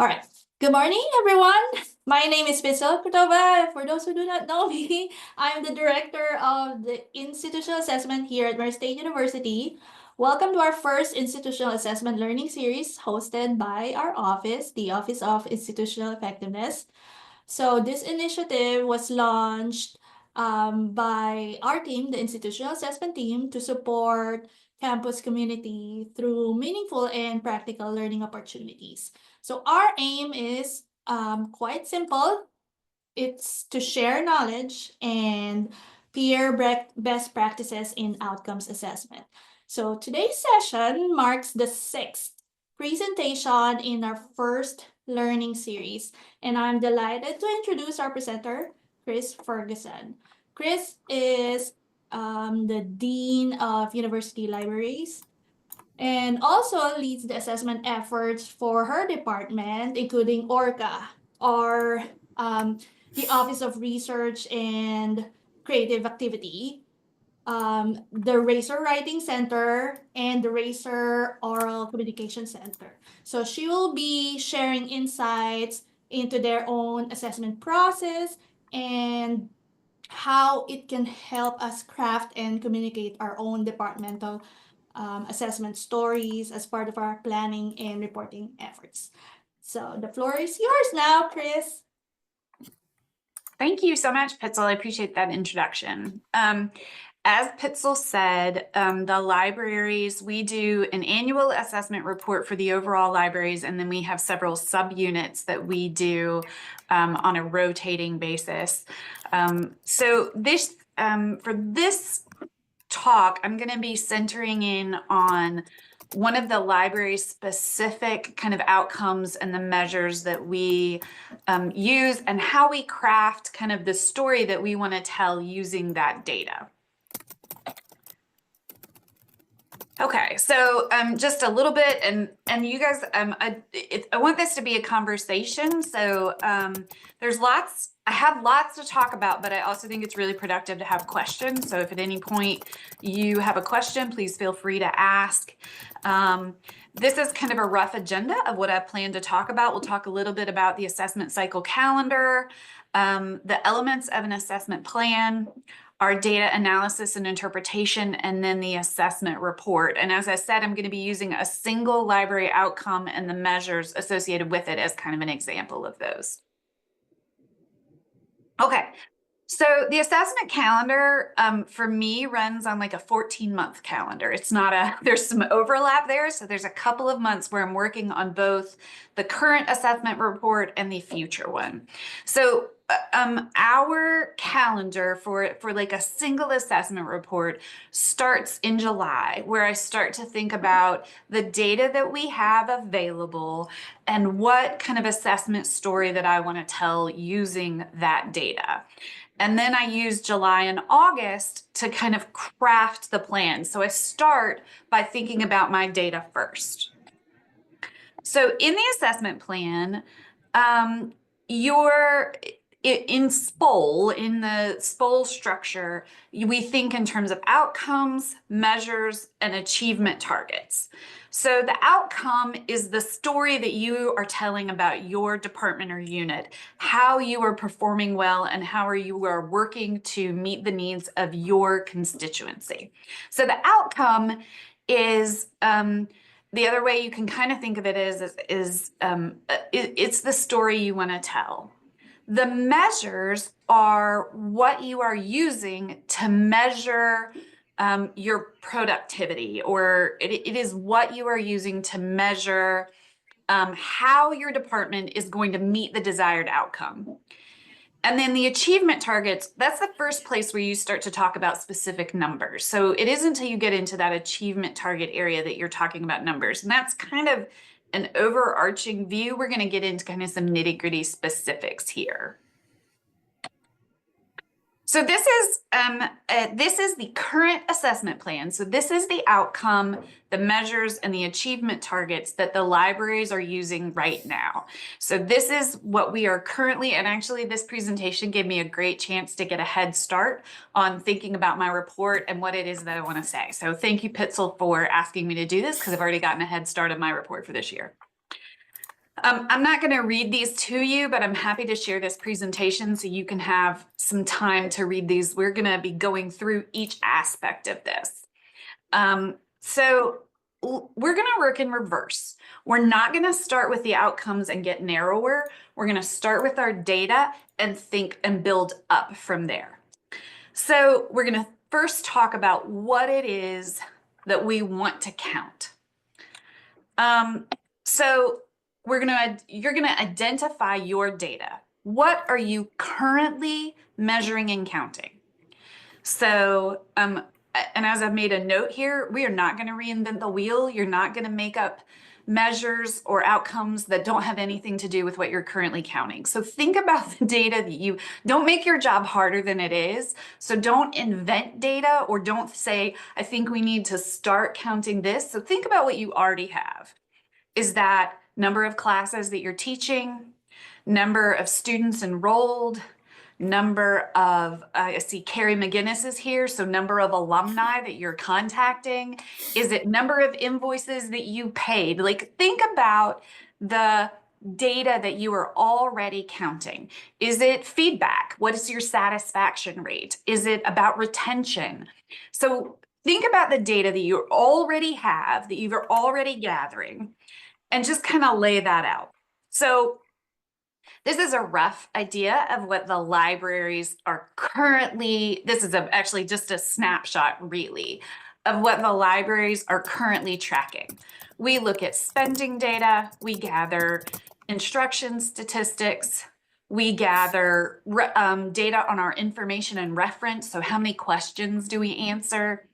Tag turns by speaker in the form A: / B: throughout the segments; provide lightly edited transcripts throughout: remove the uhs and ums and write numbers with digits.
A: All right. Good morning, everyone. My name is Pisel Cordova. For those who do not know me, I'm the director of the institutional assessment here at Murray State University. Welcome to our first institutional assessment learning series hosted by our office, the Office of Institutional Effectiveness. So this initiative was launched by our team, the institutional assessment team, to support campus community through meaningful and practical learning opportunities. So our aim is quite simple. It's to share knowledge and peer best practices in outcomes assessment. So today's session marks the sixth presentation in our first learning series, and I'm delighted to introduce our presenter, Cris Ferguson. Cris is the Dean of University Libraries and also leads the assessment efforts for her department, including ORCA, or the Office of Research and Creative Activity, the Racer Writing Center, and the Racer Oral Communication Center. So she will be sharing insights into their own assessment process and how it can help us craft and communicate our own departmental assessment stories as part of our planning and reporting efforts. So the floor is yours now, Cris.
B: Thank you so much, Pitzel. I appreciate that introduction. As Pitzel said, the libraries, we do an annual assessment report for the overall libraries, and then we have several subunits that we do on a rotating basis. So this, for this talk, I'm going to be centering in on one of the library's specific kind of outcomes and the measures that we use and how we craft kind of the story that we want to tell using that data. Okay, so just a little bit, and you guys, I want this to be a conversation. So I have lots to talk about, but I also think it's really productive to have questions. So if at any point you have a question, please feel free to ask. This is kind of a rough agenda of what I plan to talk about. We'll talk a little bit about the assessment cycle calendar, the elements of an assessment plan, our data analysis and interpretation, and then the assessment report. And as I said, I'm going to be using a single library outcome and the measures associated with it as kind of an example of those. Okay, so the assessment calendar for me runs on like a 14-month calendar. It's not there's some overlap there. So there's a couple of months where I'm working on both the current assessment report and the future one. So our calendar for like a single assessment report starts in July, where I start to think about the data that we have available and what kind of assessment story that I want to tell using that data. And then I use July and August to kind of craft the plan. So I start by thinking about my data first. So in the assessment plan, in the SPOL structure, we think in terms of outcomes, measures, and achievement targets. So the outcome is the story that you are telling about your department or unit, how you are performing well and how you are working to meet the needs of your constituency. So the outcome is, the other way you can kind of think of it is it's the story you want to tell. The measures are what you are using to measure your productivity, or it is what you are using to measure how your department is going to meet the desired outcome. And then the achievement targets, that's the first place where you start to talk about specific numbers. So it isn't until you get into that achievement target area that you're talking about numbers. And that's kind of an overarching view. We're going to get into kind of some nitty-gritty specifics here. So this is the current assessment plan. So this is the outcome, the measures, and the achievement targets that the libraries are using right now. So this is what we are currently, and actually this presentation gave me a great chance to get a head start on thinking about my report and what it is that I want to say. So thank you, Pitzel, for asking me to do this, because I've already gotten a head start on my report for this year. I'm not going to read these to you, but I'm happy to share this presentation so you can have some time to read these. We're going to be going through each aspect of this. So we're going to work in reverse. We're not going to start with the outcomes and get narrower. We're going to start with our data and think and build up from there. So we're going to first talk about what it is that we want to count. So you're going to identify your data. What are you currently measuring and counting? So, and as I've made a note here, we are not going to reinvent the wheel. You're not going to make up measures or outcomes that don't have anything to do with what you're currently counting. So think about the data that don't make your job harder than it is. So don't invent data or don't say, I think we need to start counting this. So think about what you already have. Is that number of classes that you're teaching, number of students enrolled, number of, I see Carrie McGinnis is here, so number of alumni that you're contacting? Is it number of invoices that you paid? Like, think about the data that you are already counting. Is it feedback? What is your satisfaction rate? Is it about retention? So think about the data that you already have, that you're already gathering, and just kind of lay that out. So this is a rough idea of what the libraries are currently, this is actually just a snapshot really of what the libraries are currently tracking. We look at spending data, we gather instruction statistics, we gather data on our information and reference, so how many questions do we answer?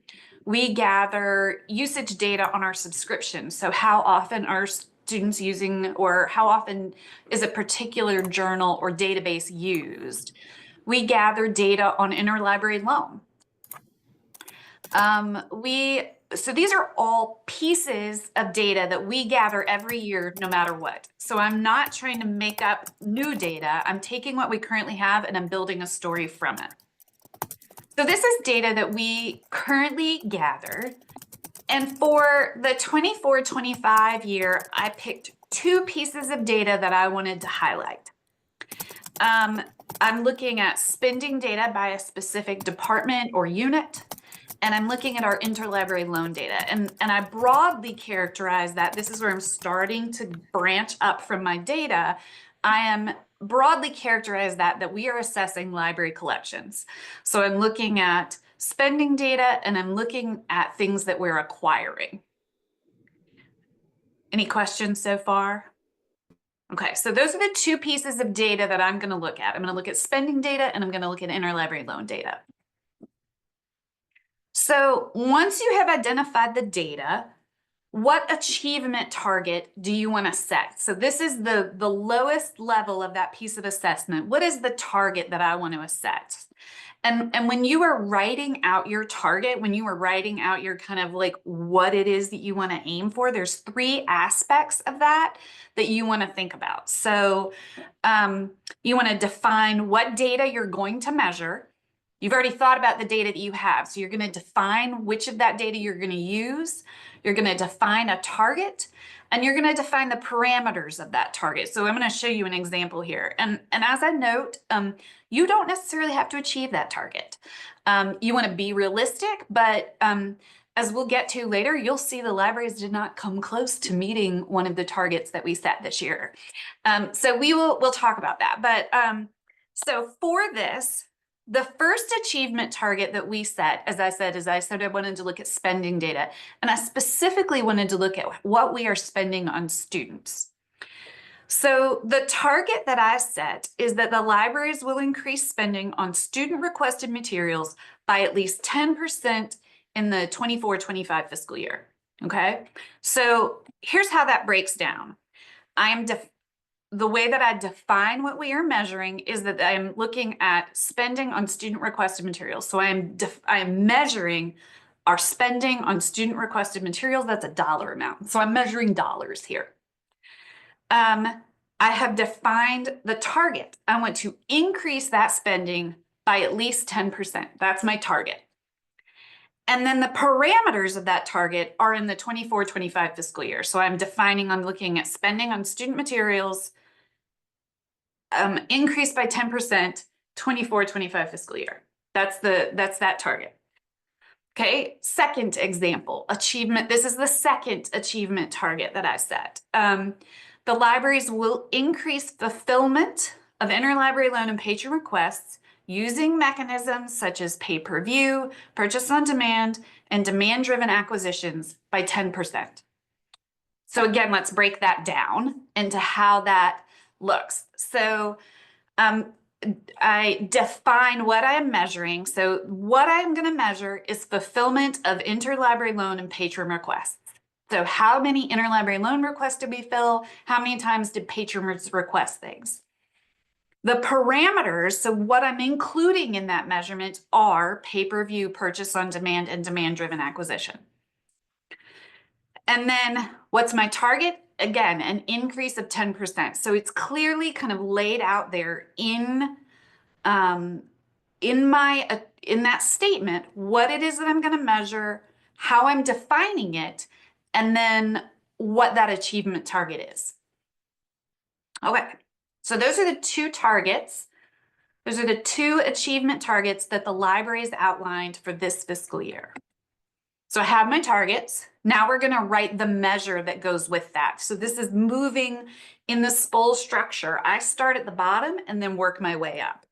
B: We gather usage data on our subscription. So how often are students using, or how often is a particular journal or database used? We gather data on interlibrary loan. So these are all pieces of data that we gather every year, no matter what. So I'm not trying to make up new data. I'm taking what we currently have and I'm building a story from it. So this is data that we currently gather. And for the 24-25 year, I picked two pieces of data that I wanted to highlight. I'm looking at spending data by a specific department or unit, and I'm looking at our interlibrary loan data. And I broadly characterize that. This is where I'm starting to branch up from my data. I am broadly characterize that we are assessing library collections. So I'm looking at spending data and I'm looking at things that we're acquiring. Any questions so far? Okay, so those are the two pieces of data that I'm going to look at. I'm going to look at spending data and I'm going to look at interlibrary loan data. So once you have identified the data, what achievement target do you want to set? So this is the lowest level of that piece of assessment. What is the target that I want to set? And when you are writing out your target, when you are writing out your kind of like what it is that you want to aim for, there's three aspects of that you want to think about. So you want to define what data you're going to measure. You've already thought about the data that you have. So you're going to define which of that data you're going to use. You're going to define a target, and you're going to define the parameters of that target. So I'm going to show you an example here. And as I note, you don't necessarily have to achieve that target. You want to be realistic, but as we'll get to later, you'll see the libraries did not come close to meeting one of the targets that we set this year. So we'll talk about that. But so for this, the first achievement target that we set, as I said, I wanted to look at spending data, and I specifically wanted to look at what we are spending on students. So the target that I set is that the libraries will increase spending on student requested materials by at least 10% in the 24-25 fiscal year. Okay, so here's how that breaks down. The way that I define what we are measuring is that I am looking at spending on student requested materials. So I am measuring our spending on student requested materials. That's a dollar amount. So I'm measuring dollars here. I have defined the target. I want to increase that spending by at least 10%. That's my target. And then the parameters of that target are in the 24-25 fiscal year. So I'm looking at spending on student materials, increased by 10%, 24-25 fiscal year. That's that target. Okay, second example, achievement. This is the second achievement target that I set. The libraries will increase fulfillment of interlibrary loan and patron requests using mechanisms such as pay-per-view, purchase on demand, and demand-driven acquisitions by 10%. So again, let's break that down into how that looks. So I define what I am measuring. So what I'm going to measure is fulfillment of interlibrary loan and patron requests. So how many interlibrary loan requests did we fill? How many times did patrons request things? The parameters, so what I'm including in that measurement are pay-per-view, purchase on demand, and demand-driven acquisition. And then what's my target? Again, an increase of 10%. So it's clearly kind of laid out there in that statement, what it is that I'm going to measure, how I'm defining it, and then what that achievement target is. Okay, so those are the two targets. Those are the two achievement targets that the libraries outlined for this fiscal year. So I have my targets. Now we're going to write the measure that goes with that. So this is moving in the SPOL structure. I start at the bottom and then work my way up.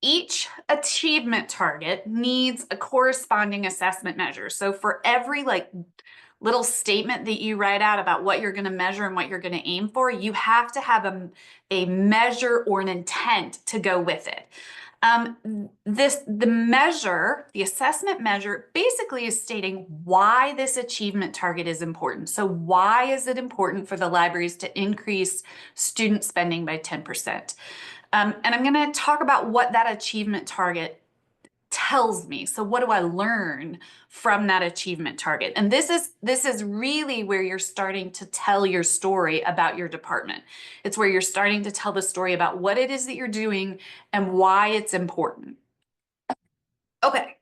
B: Each achievement target needs a corresponding assessment measure. So for every little statement that you write out about what you're going to measure and what you're going to aim for, you have to have a measure or an intent to go with it. The assessment measure basically is stating why this achievement target is important. So why is it important for the libraries to increase student spending by 10%? And I'm going to talk about what that achievement target tells me. So what do I learn from that achievement target? And this is really where you're starting to tell your story about your department. It's where you're starting to tell the story about what it is that you're doing and why it's important. Okay.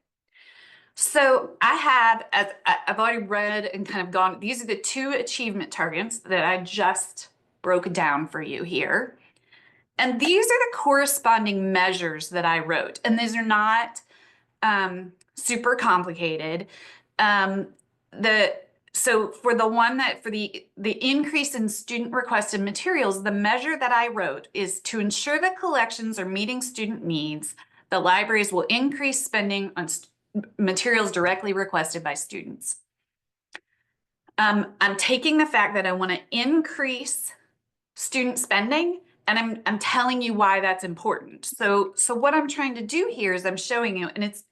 B: So I've already read and kind of gone, these are the two achievement targets that I just broke down for you here. And these are the corresponding measures that I wrote. And these are not super complicated. So for the increase in student requested materials, the measure that I wrote is to ensure that collections are meeting student needs, the libraries will increase spending on materials directly requested by students. I'm taking the fact that I want to increase student spending, and I'm telling you why that's important. So what I'm trying to do here is I'm showing you, and it's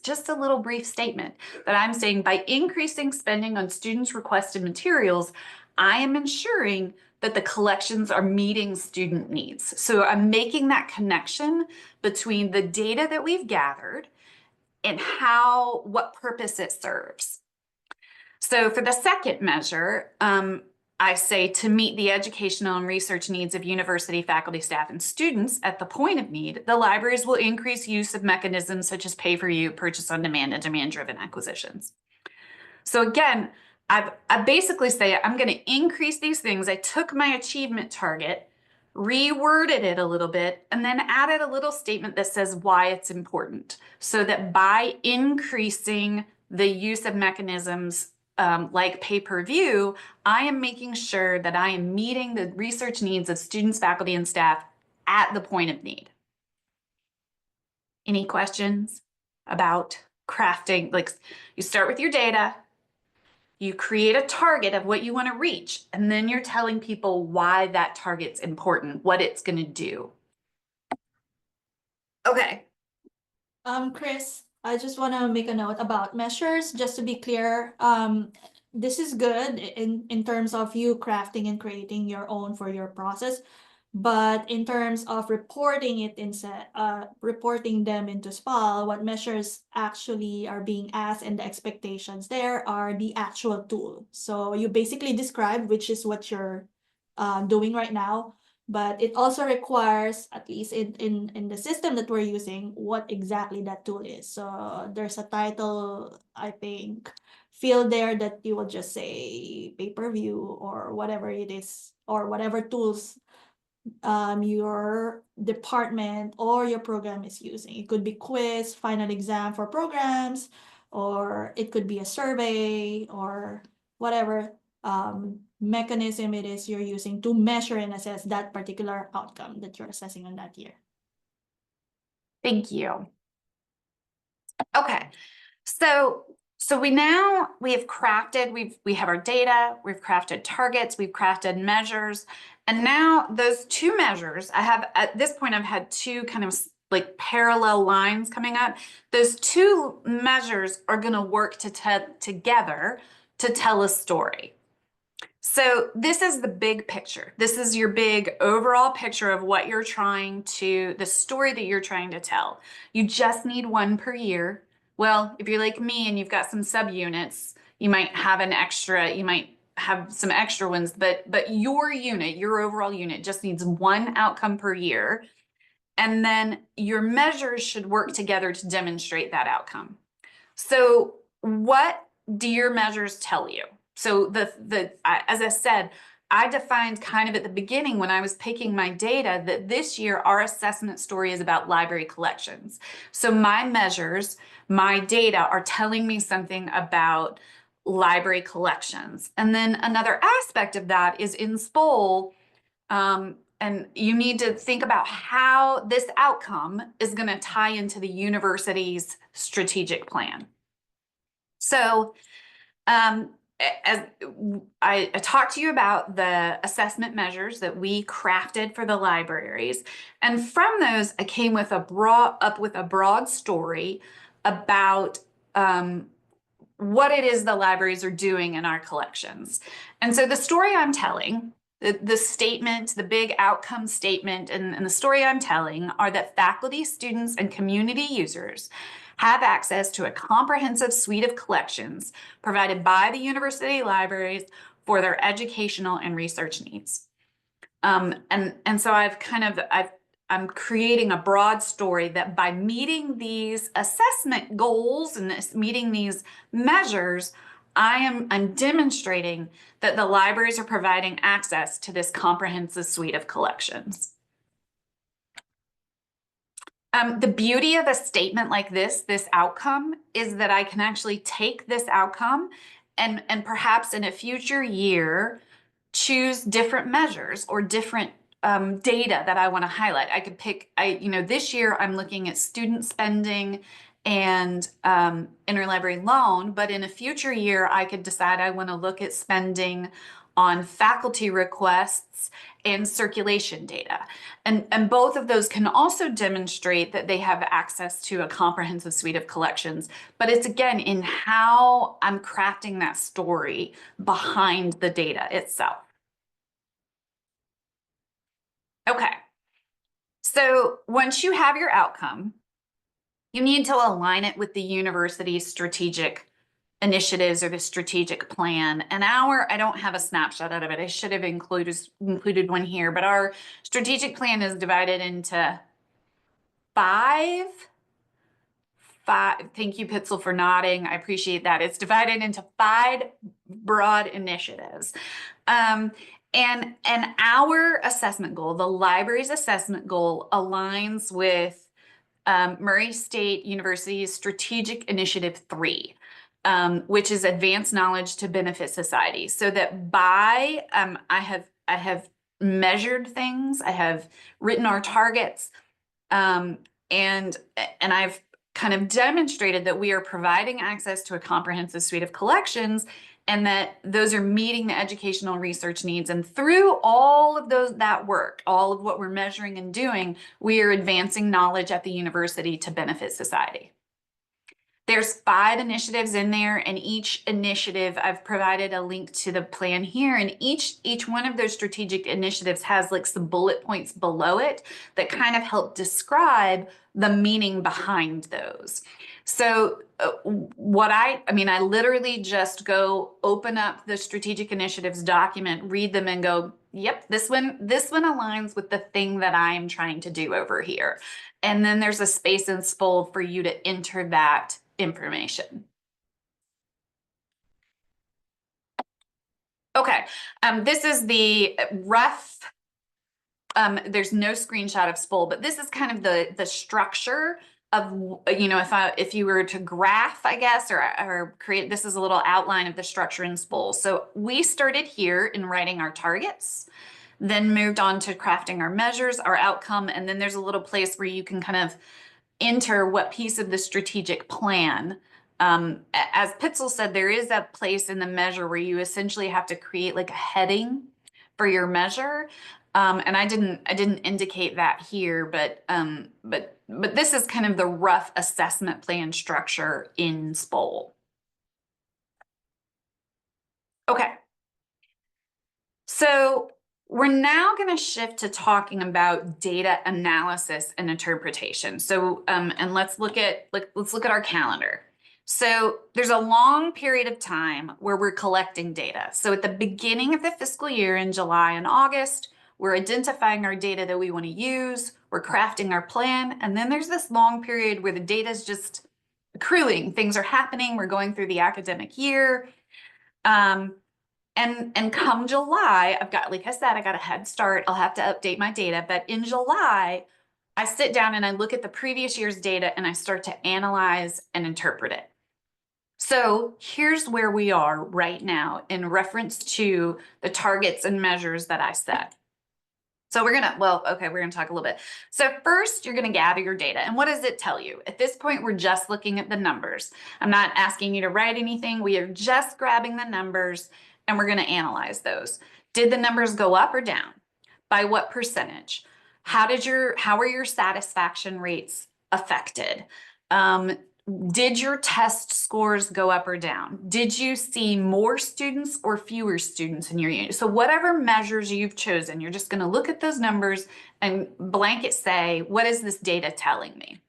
B: just a little brief statement that I'm saying by increasing spending on students' requested materials, I am ensuring that the collections are meeting student needs. So I'm making that connection between the data that we've gathered and what purpose it serves. So for the second measure, I say to meet the educational and research needs of university faculty, staff, and students at the point of need, the libraries will increase use of mechanisms such as pay-per-view, purchase on demand, and demand-driven acquisitions. So again, I basically say I'm going to increase these things. I took my achievement target, reworded it a little bit, and then added a little statement that says why it's important. So that by increasing the use of mechanisms like pay-per-view, I am making sure that I am meeting the research needs of students, faculty, and staff at the point of need. Any questions about crafting? Like, you start with your data, you create a target of what you want to reach, and then you're telling people why that target's important, what it's going to do. Okay.
A: Cris, I just want to make a note about measures, just to be clear. This is good in terms of you crafting and creating your own for your process. But in terms of reporting them into SPAL, what measures actually are being asked and the expectations there are the actual tool. So you basically described, which is what you're doing right now. but it also requires, at least in the system that we're using, what exactly that tool is. So there's a title, I think, field there that you will just say pay-per-view or whatever it is, or whatever tools your department or your program is using. It could be quiz, final exam for programs, or it could be a survey, or whatever mechanism it is you're using to measure and assess that particular outcome that you're assessing on that year.
B: Thank you. Okay, so we have crafted, we have our data, we've crafted targets, we've crafted measures, and now those two measures, at this point I've had two kind of like parallel lines coming up. Those two measures are going to work together to tell a story. So this is the big picture. This is your big overall picture of what you're the story that you're trying to tell. You just need one per year. Well, if you're like me and you've got some subunits, you might have some extra ones, but your unit, your overall unit just needs one outcome per year. And then your measures should work together to demonstrate that outcome. So what do your measures tell you? So as I said, I defined kind of at the beginning when I was picking my data that this year our assessment story is about library collections. So my measures, my data are telling me something about library collections. And then another aspect of that is in SPOL, and you need to think about how this outcome is going to tie into the university's strategic plan. So as I talked to you about the assessment measures that we crafted for the libraries, and from those I came with up with a broad story about what it is the libraries are doing in our collections. And so the story I'm telling, the statement, the big outcome statement, and the story I'm telling are that faculty, students, and community users have access to a comprehensive suite of collections provided by the university libraries for their educational and research needs. And so I'm creating a broad story that by meeting these assessment goals and meeting these measures, I'm demonstrating that the libraries are providing access to this comprehensive suite of collections. The beauty of a statement like this outcome, is that I can actually take this outcome and perhaps in a future year choose different measures or different data that I want to highlight. I could pick, this year I'm looking at student spending and interlibrary loan, but in a future year I could decide I want to look at spending on faculty requests and circulation data. And both of those can also demonstrate that they have access to a comprehensive suite of collections. But it's again in how I'm crafting that story behind the data itself. Okay, so once you have your outcome, you need to align it with the university's strategic initiatives or the strategic plan. And I don't have a snapshot out of it. I should have included one here, but our strategic plan is divided into five. Thank you, Pitzel, for nodding. I appreciate that. It's divided into 5 broad initiatives. And our assessment goal, the library's assessment goal, aligns with Murray State University's Strategic Initiative 3, which is Advanced Knowledge to Benefit Society. So that I have measured things, I have written our targets, and I've kind of demonstrated that we are providing access to a comprehensive suite of collections and that those are meeting the educational research needs. And through all of that work, all of what we're measuring and doing, we are advancing knowledge at the university to benefit society. There's 5 initiatives in there, and each initiative, I've provided a link to the plan here, and each one of those strategic initiatives has like some bullet points below it that kind of help describe the meaning behind those. So I literally just go open up the strategic initiatives document, read them, and go, Yep, this one aligns with the thing that I am trying to do over here. And then there's a space in SPOL for you to enter that information. Okay, this is the rough, there's no screenshot of SPOL, but this is kind of the structure of, if you were to graph, I guess, or create, this is a little outline of the structure in SPOL. So we started here in writing our targets, then moved on to crafting our measures, our outcome, and then there's a little place where you can kind of enter what piece of the strategic plan. As Pitzel said, there is a place in the measure where you essentially have to create like a heading for your measure. And I didn't indicate that here, but this is kind of the rough assessment plan structure in SPOL. Okay. So we're now going to shift to talking about data analysis and interpretation. So, and let's look at our calendar. So there's a long period of time where we're collecting data. So at the beginning of the fiscal year in July and August, we're identifying our data that we want to use, we're crafting our plan, and then there's this long period where the data is just accruing. Things are happening, we're going through the academic year. And come July, I've got, like I said, I got a head start. I'll have to update my data. But in July, I sit down and I look at the previous year's data and I start to analyze and interpret it. So here's where we are right now in reference to the targets and measures that I set. So we're gonna talk a little bit. So first, you're gonna gather your data. And what does it tell you? At this point, we're just looking at the numbers. I'm not asking you to write anything. We are just grabbing the numbers and we're gonna analyze those. Did the numbers go up or down? By what percentage? How were your satisfaction rates affected? Did your test scores go up or down? Did you see more students or fewer students in your unit? So whatever measures you've chosen, you're just going to look at those numbers and blanket say, what is this data telling me?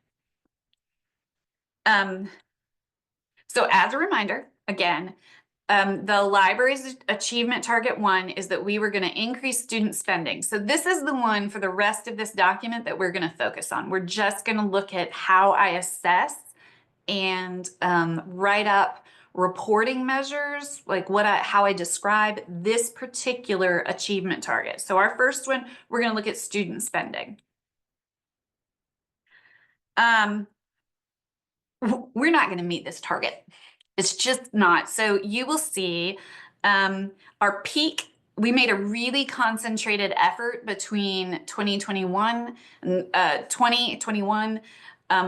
B: So as a reminder, again, the library's achievement target 1 is that we were going to increase student spending. So this is the one for the rest of this document that we're going to focus on. We're just going to look at how I assess and write up reporting measures, like how I describe this particular achievement target. So our first one, we're going to look at student spending. We're not going to meet this target. It's just not. So you will see our peak. We made a really concentrated effort between 2021 and 2021.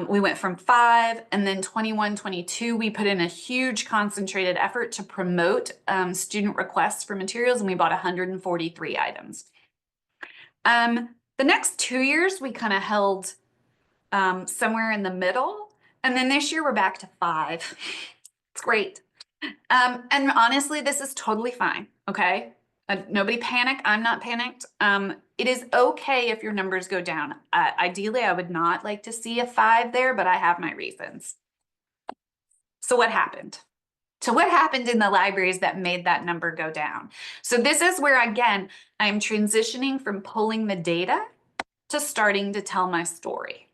B: We went from 5, and then 21, 22, we put in a huge concentrated effort to promote student requests for materials, and we bought 143 items. The next 2 years, we kind of held somewhere in the middle, and then this year we're back to 5. It's great. And honestly, this is totally fine, okay? Nobody panic. I'm not panicked. It is okay if your numbers go down. Ideally, I would not like to see a 5 there, but I have my reasons. So what happened? So what happened in the libraries that made that number go down? So this is where, again, I'm transitioning from pulling the data to starting to tell my story.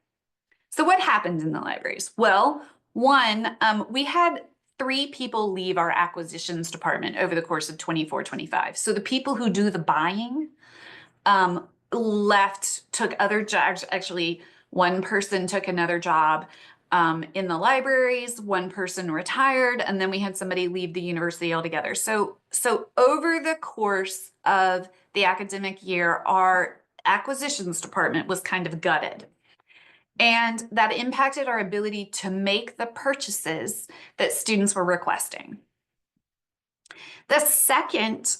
B: So what happened in the libraries? Well, one, we had 3 people leave our acquisitions department over the course of 24-25. So the people who do the buying left, took other jobs. Actually, one person took another job in the libraries, one person retired, and then we had somebody leave the university altogether. So over the course of the academic year, our acquisitions department was kind of gutted. And that impacted our ability to make the purchases that students were requesting. The second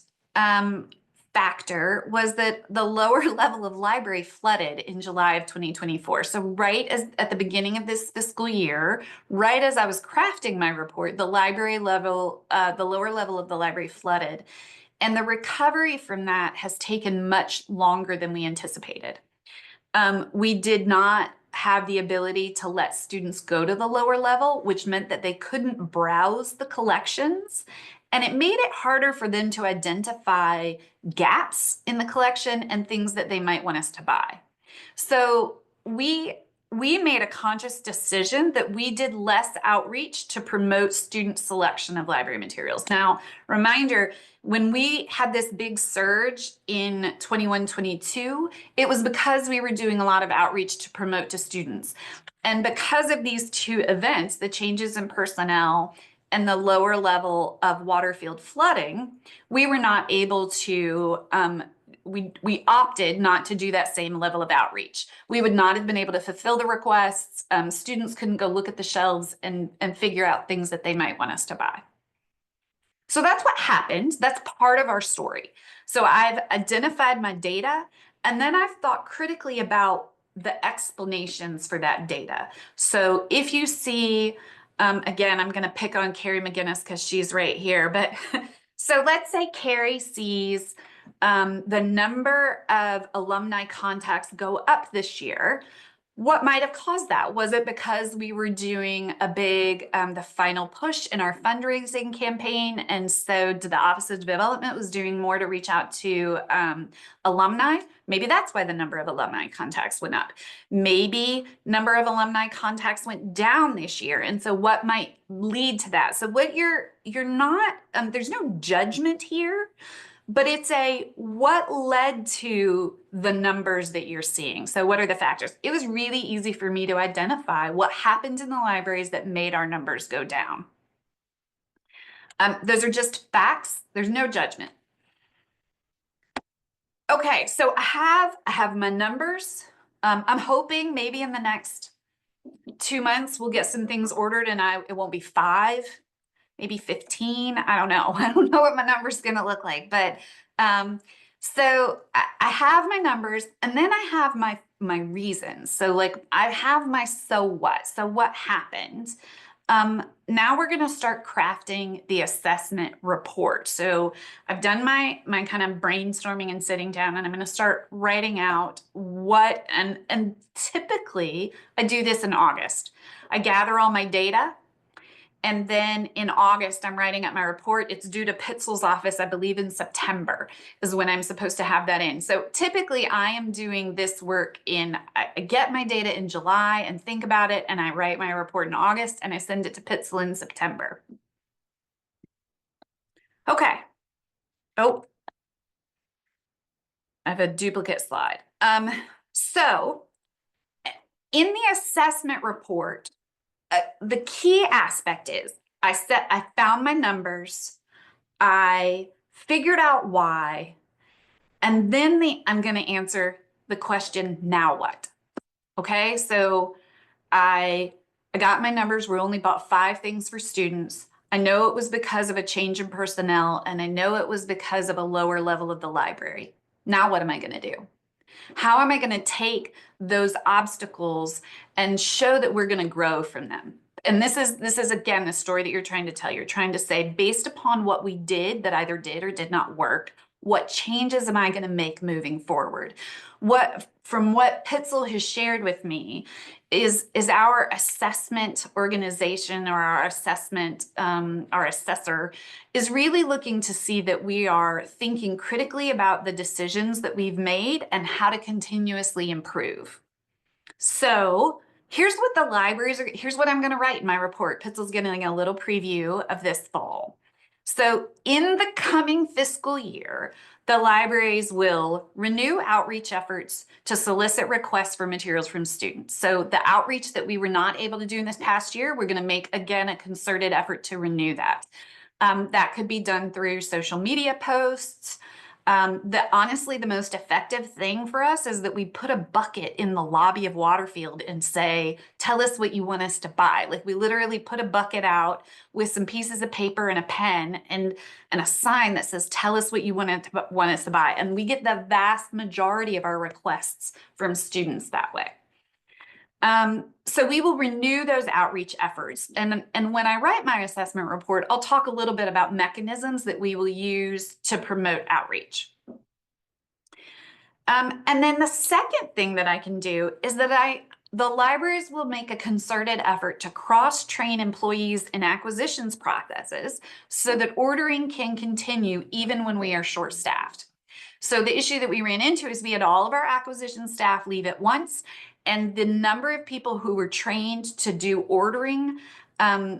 B: factor was that the lower level of library flooded in July of 2024. So right at the beginning of this fiscal year, right as I was crafting my report, the lower level of the library flooded. And the recovery from that has taken much longer than we anticipated. We did not have the ability to let students go to the lower level, which meant that they couldn't browse the collections And it made it harder for them to identify gaps in the collection and things that they might want us to buy. So we made a conscious decision that we did less outreach to promote student selection of library materials. Now, reminder, when we had this big surge in 21-22, it was because we were doing a lot of outreach to promote to students. And because of these two events, the changes in personnel and the lower level of water field flooding, we were not able to we opted not to do that same level of outreach. We would not have been able to fulfill the requests. Students couldn't go look at the shelves and figure out things that they might want us to buy. So that's what happened. That's part of our story. So I've identified my data, and then I've thought critically about the explanations for that data. So if you see, again, I'm going to pick on Carrie McGinnis because she's right here, but so let's say Carrie sees the number of alumni contacts go up this year. What might have caused that? Was it because we were doing a big, the final push in our fundraising campaign? And so the Office of Development was doing more to reach out to alumni. Maybe that's why the number of alumni contacts went up. Maybe number of alumni contacts went down this year. And so what might lead to that? So what you're not, there's no judgment here. But it's what led to the numbers that you're seeing? So what are the factors? It was really easy for me to identify what happened in the libraries that made our numbers go down. Those are just facts. There's no judgment. Okay, so I have my numbers. I'm hoping maybe in the next 2 months we'll get some things ordered and it won't be 5. Maybe 15. I don't know. I don't know what my number's going to look like, but so I have my numbers, and then I have my reasons. So like I have my so what. So what happened? Now we're going to start crafting the assessment report. So I've done my kind of brainstorming and sitting down, and I'm going to start writing out what and typically I do this in August. I gather all my data. And then in August, I'm writing up my report. It's due to Pitzel's office, I believe in September is when I'm supposed to have that in. So typically I am doing this work I get my data in July and think about it, and I write my report in August and I send it to Pitzel in September. Okay. Oh, I have a duplicate slide. So in the assessment report, the key aspect is I found my numbers, I figured out why, and then I'm going to answer the question, now what? Okay, so I got my numbers. We only bought 5 things for students. I know it was because of a change in personnel, and I know it was because of a lower level of the library. Now what am I going to do? How am I going to take those obstacles and show that we're going to grow from them? And this is again the story that you're trying to tell. You're trying to say, based upon what we did that either did or did not work, what changes am I going to make moving forward? From what Pitzel has shared with me is our assessment organization, or our assessment, our assessor is really looking to see that we are thinking critically about the decisions that we've made and how to continuously improve. So here's what the libraries are, here's what I'm going to write in my report. Pitzel's getting a little preview of this fall. So in the coming fiscal year, the libraries will renew outreach efforts to solicit requests for materials from students. So the outreach that we were not able to do in this past year, we're going to make, again, a concerted effort to renew that. That could be done through social media posts. Honestly, the most effective thing for us is that we put a bucket in the lobby of Waterfield and say, tell us what you want us to buy. Like we literally put a bucket out with some pieces of paper and a pen and a sign that says, tell us what you want us to buy. And we get the vast majority of our requests from students that way. So we will renew those outreach efforts. And when I write my assessment report, I'll talk a little bit about mechanisms that we will use to promote outreach. And then the second thing that I can do is that the libraries will make a concerted effort to cross-train employees in acquisitions processes so that ordering can continue even when we are short-staffed. So the issue that we ran into is we had all of our acquisition staff leave at once, and the number of people who were trained to do ordering,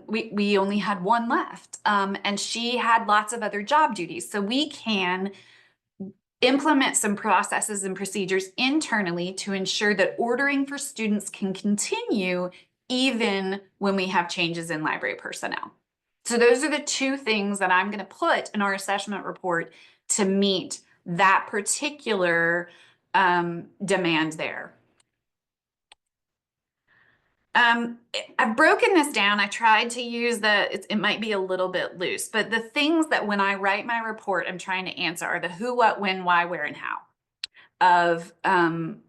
B: we only had one left, and she had lots of other job duties. So we can implement some processes and procedures internally to ensure that ordering for students can continue even when we have changes in library personnel. So those are the two things that I'm going to put in our assessment report to meet that particular demand there. I've broken this down. I tried to use it might be a little bit loose, but the things that when I write my report, I'm trying to answer are the who, what, when, why, where, and how of, and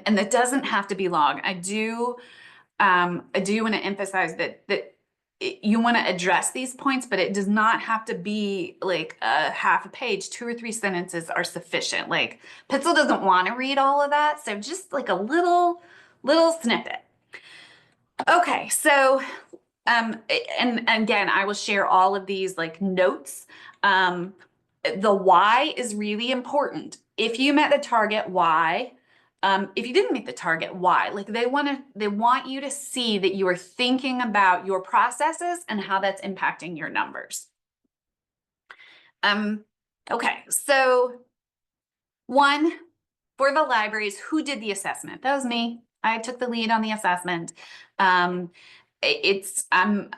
B: that doesn't have to be long. I do want to emphasize that you want to address these points, but it does not have to be like a half a page. 2 or 3 sentences are sufficient. Like Pitzel doesn't want to read all of that, so just like a little snippet. Okay, so and again, I will share all of these like notes. The why is really important. If you met the target, why? If you didn't meet the target, why? Like they want you to see that you are thinking about your processes and how that's impacting your numbers. Okay, so one, for the libraries, who did the assessment? That was me. I took the lead on the assessment. It's a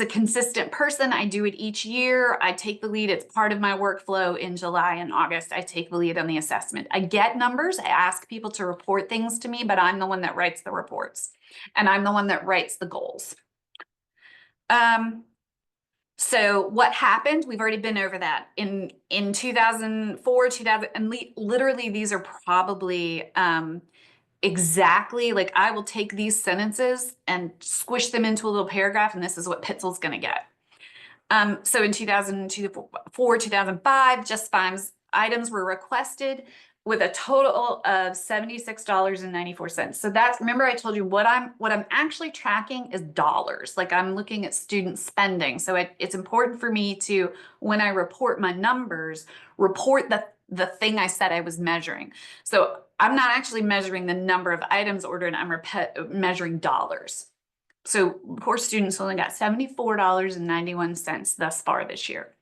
B: consistent person. I do it each year. I take the lead. It's part of my workflow. In July and August, I take the lead on the assessment. I get numbers. I ask people to report things to me, but I'm the one that writes the reports, and I'm the one that writes the goals. So what happened? We've already been over that in 2004, 2000, and literally these are probably exactly like I will take these sentences and squish them into a little paragraph, and this is what Pitzel's going to get. So in 2004, 2005, just 5 items were requested with a total of $76.94. So that's, remember I told you what I'm actually tracking is dollars. Like I'm looking at student spending. So it's important for me to, when I report my numbers, report the thing I said I was measuring. So I'm not actually measuring the number of items ordered, I'm measuring dollars. So poor students only got $74.91 thus far this year.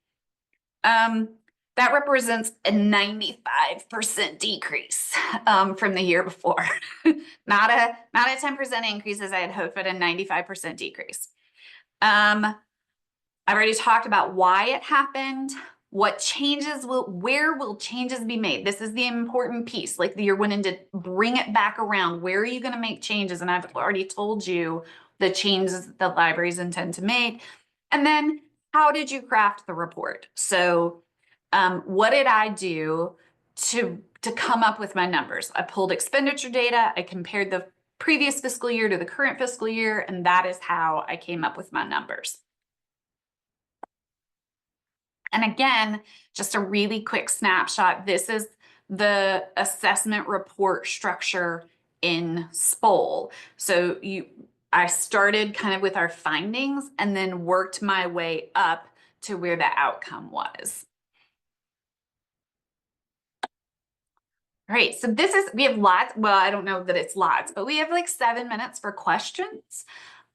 B: That represents a 95% decrease from the year before. not a 10% increase as I had hoped, but a 95% decrease. I've already talked about why it happened. What changes where will changes be made? This is the important piece. Like you're wanting to bring it back around. Where are you going to make changes? And I've already told you the changes that libraries intend to make. And then how did you craft the report? So what did I do to come up with my numbers? I pulled expenditure data. I compared the previous fiscal year to the current fiscal year, and that is how I came up with my numbers. And again, just a really quick snapshot. This is the assessment report structure in SPOL. So I started kind of with our findings and then worked my way up to where the outcome was. All right, so we have lots, well, I don't know that it's lots, but we have like 7 minutes for questions.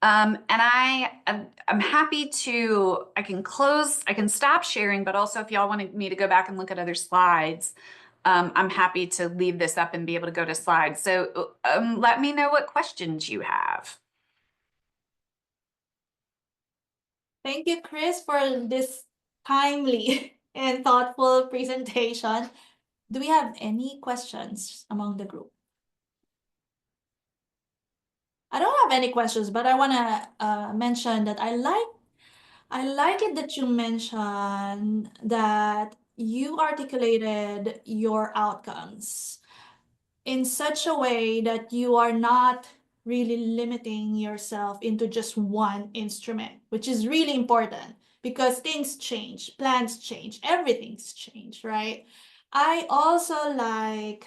B: And I'm happy to, I can stop sharing, but also if y'all wanted me to go back and look at other slides, I'm happy to leave this up and be able to go to slides. So let me know what questions you have.
A: Thank you, Cris, for this timely and thoughtful presentation. Do we have any questions among the group? I don't have any questions, but I want to mention that I like it that you mentioned that you articulated your outcomes in such a way that you are not really limiting yourself into just one instrument, which is really important because things change, plans change, everything's changed, right? I also like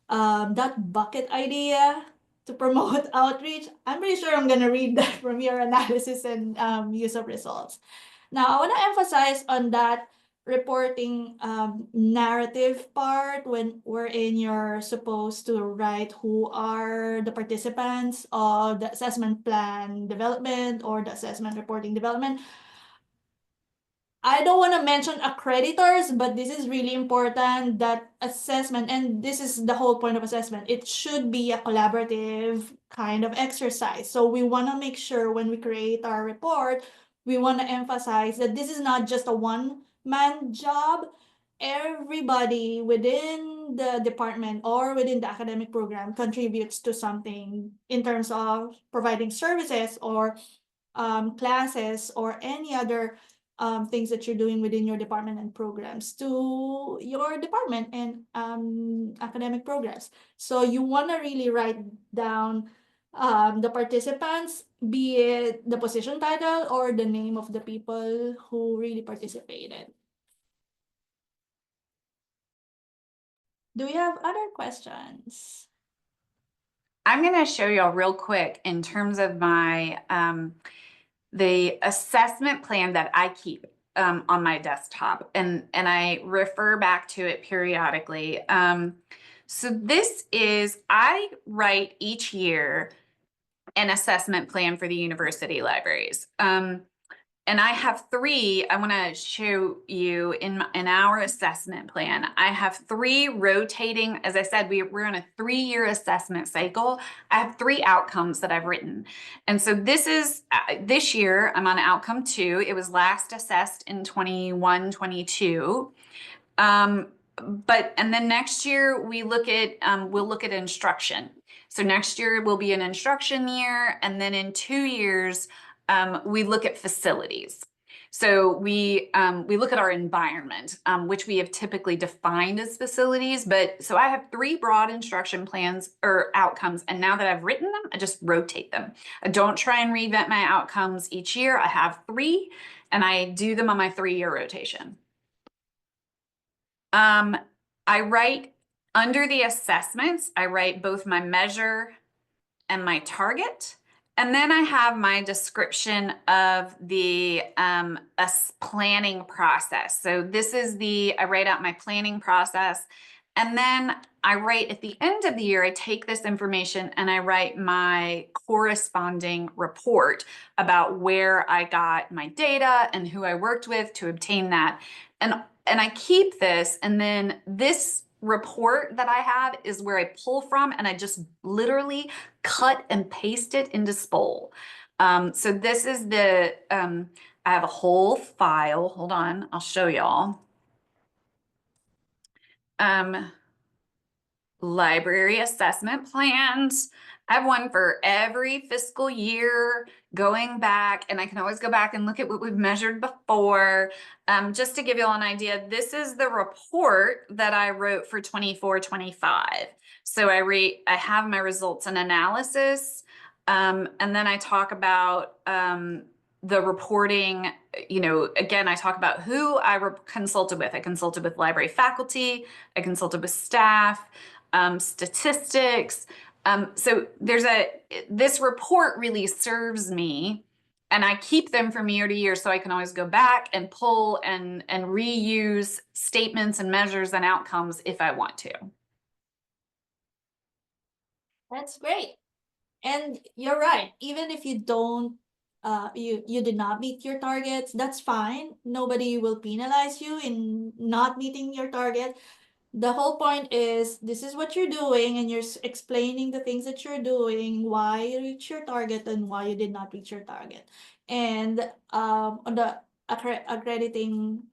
A: that bucket idea to promote outreach. I'm pretty sure I'm gonna read that from your analysis and use of results. Now, I want to emphasize on that reporting narrative part when you're supposed to write who are the participants of the assessment plan development or the assessment reporting development. I don't want to mention accreditors, but this is really important that assessment, and this is the whole point of assessment. It should be a collaborative kind of exercise. So we want to make sure when we create our report, we want to emphasize that this is not just a one-man job. Everybody within the department or within the academic program contributes to something in terms of providing services or classes or any other things that you're doing within your department and programs to your department and academic programs. So you want to really write down the participants, be it the position title or the name of the people who really participated. Do we have other questions?
B: I'm going to show y'all real quick in terms of my the assessment plan that I keep on my desktop, and I refer back to it periodically. So this is, I write each year an assessment plan for the university libraries. And I have three, I want to show you in our assessment plan. I have three rotating, as I said, we're on a 3-year assessment cycle. I have 3 outcomes that I've written. And so this is, this year, I'm on outcome 2. It was last assessed in 21, 22. And then next year we look at, we'll look at instruction. So next year will be an instruction year. And then in 2 years, we look at facilities. So we look at our environment, which we have typically defined as facilities. But so I have 3 broad instruction plans or outcomes. And now that I've written them, I just rotate them. I don't try and reinvent my outcomes each year. I have 3 and I do them on my 3-year rotation. I write under the assessments, I write both my measure and my target. And then I have my description of the planning process. So this is I write out my planning process. And then I write at the end of the year, I take this information and I write my corresponding report about where I got my data and who I worked with to obtain that. And I keep this, and then this report that I have is where I pull from, and I just literally cut and paste it into SPOL. So this is I have a whole file. Hold on, I'll show y'all. Library assessment plans. I have one for every fiscal year going back, and I can always go back and look at what we've measured before. Just to give you all an idea, this is the report that I wrote for 24-25. So I have my results and analysis, and then I talk about the reporting. You know, again, I talk about who I consulted with. I consulted with library faculty, I consulted with staff, statistics. So this report really serves me, and I keep them from year to year so I can always go back and pull and reuse statements and measures and outcomes if I want to.
A: That's great. And you're right. Even if you don't, you did not meet your targets, that's fine. Nobody will penalize you in not meeting your target. The whole point is this is what you're doing, and you're explaining the things that you're doing, why you reach your target and why you did not reach your target. And on the accrediting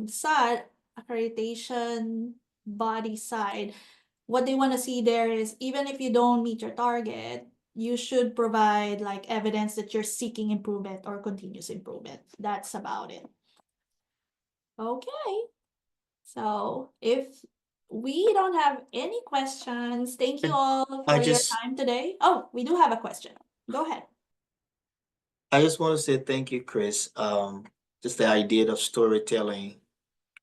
A: side, accreditation body side, what they want to see there is even if you don't meet your target, you should provide like evidence that you're seeking improvement or continuous improvement. That's about it. Okay. So if we don't have any questions, thank you all for your time today. Oh, we do have a question. Go ahead.
C: I just want to say thank you, Cris. Just the idea of storytelling.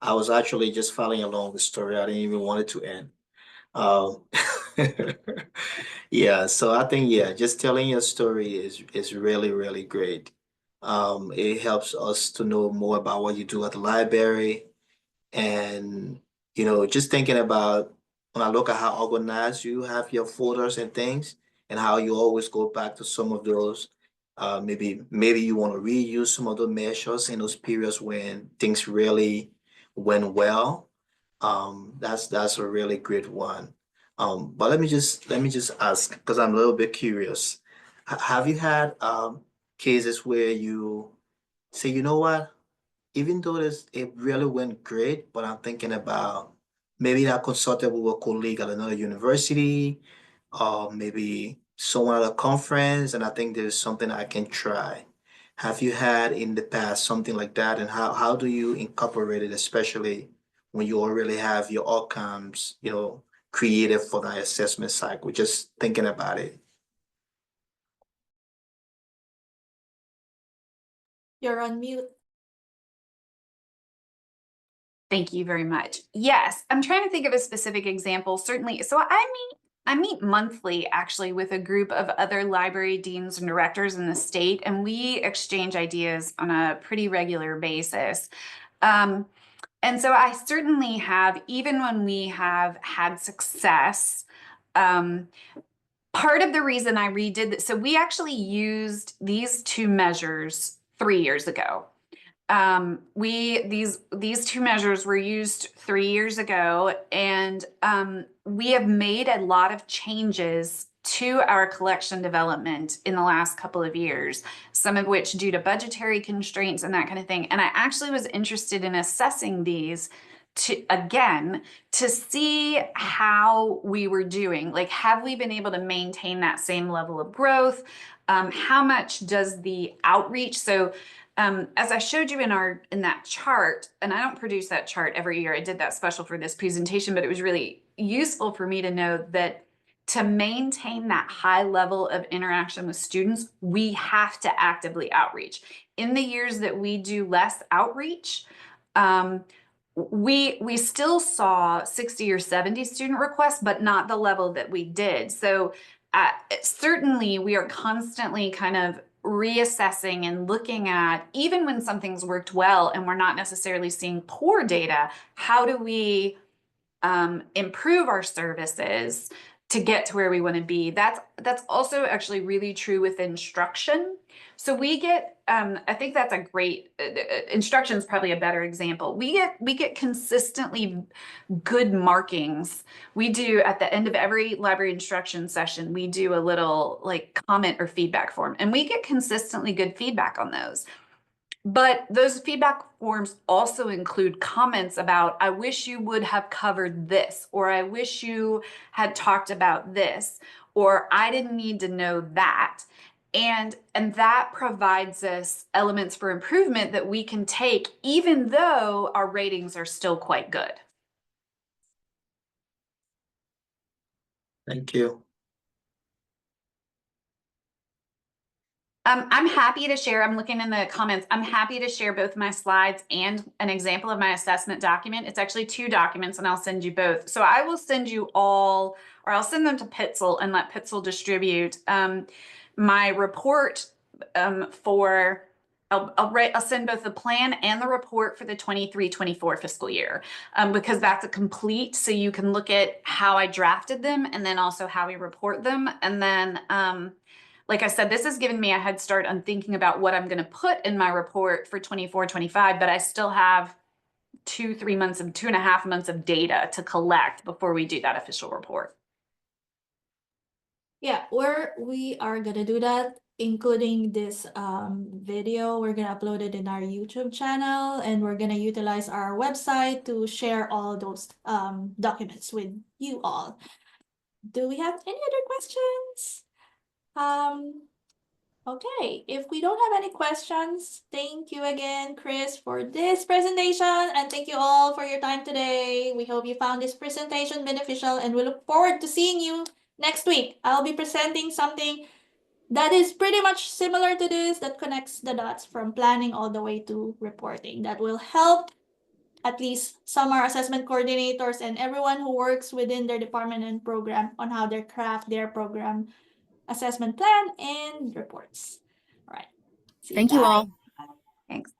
C: I was actually just following along the story. I didn't even want it to end. Um, yeah, so I think yeah, just telling your story is really, really great. It helps us to know more about what you do at the library. And, just thinking about when I look at how organized you have your folders and things and how you always go back to some of those. Maybe you want to reuse some of the measures in those periods when things really went well. That's a really great one. But let me just ask because I'm a little bit curious. Have you had cases where you say, you know what? Even though it really went great, but I'm thinking about maybe that consultant with a colleague at another university, or maybe someone at a conference, and I think there's something I can try. Have you had in the past something like that, and how do you incorporate it, especially when you already have your outcomes, created for that assessment cycle? Just thinking about it.
A: You're on mute.
B: Thank you very much. Yes, I'm trying to think of a specific example. Certainly. So I meet monthly actually with a group of other library deans and directors in the state, and we exchange ideas on a pretty regular basis. And so I certainly have, even when we have had success, part of the reason I redid this, so we actually used these two measures 3 years ago. These two measures were used 3 years ago, and we have made a lot of changes to our collection development in the last couple of years, some of which due to budgetary constraints and that kind of thing. And I actually was interested in assessing these to see how we were doing. Like, have we been able to maintain that same level of growth? How much does the outreach? So as I showed you in that chart, and I don't produce that chart every year, I did that special for this presentation, but it was really useful for me to know that to maintain that high level of interaction with students, we have to actively outreach. In the years that we do less outreach, we still saw 60 or 70 student requests, but not the level that we did. So certainly we are constantly kind of reassessing and looking at, even when something's worked well and we're not necessarily seeing poor data, how do we improve our services to get to where we want to be? That's also actually really true with instruction. So we get, I think that's a great, instruction is probably a better example. We get consistently good markings. We do at the end of every library instruction session, we do a little like comment or feedback form, and we get consistently good feedback on those. But those feedback forms also include comments about, I wish you would have covered this, or I wish you had talked about this, or I didn't need to know that. And that provides us elements for improvement that we can take, even though our ratings are still quite good.
C: Thank you.
B: I'm happy to share. I'm looking in the comments. I'm happy to share both my slides and an example of my assessment document. It's actually 2 documents, and I'll send you both. So I will send you all, or I'll send them to Pitzel and let Pitzel distribute my report for. I'll send both the plan and the report for the 23-24 fiscal year because that's a complete. So you can look at how I drafted them and then also how we report them, and then. Like I said, this has given me a head start on thinking about what I'm going to put in my report for 24-25, but I still have 2.5 months of data to collect before we do that official report.
A: Yeah, we are gonna do that, including this video. We're gonna upload it in our YouTube channel, and we're gonna utilize our website to share all those documents with you all. Do we have any other questions? Okay, if we don't have any questions, thank you again, Cris, for this presentation, and thank you all for your time today. We hope you found this presentation beneficial, and we look forward to seeing you next week. I'll be presenting something that is pretty much similar to this, that connects the dots from planning all the way to reporting. That will help at least some are assessment coordinators and everyone who works within their department and program on how they craft their program assessment plan and reports. All right. See
D: Thank you
A: guys.
D: all.
B: Thanks.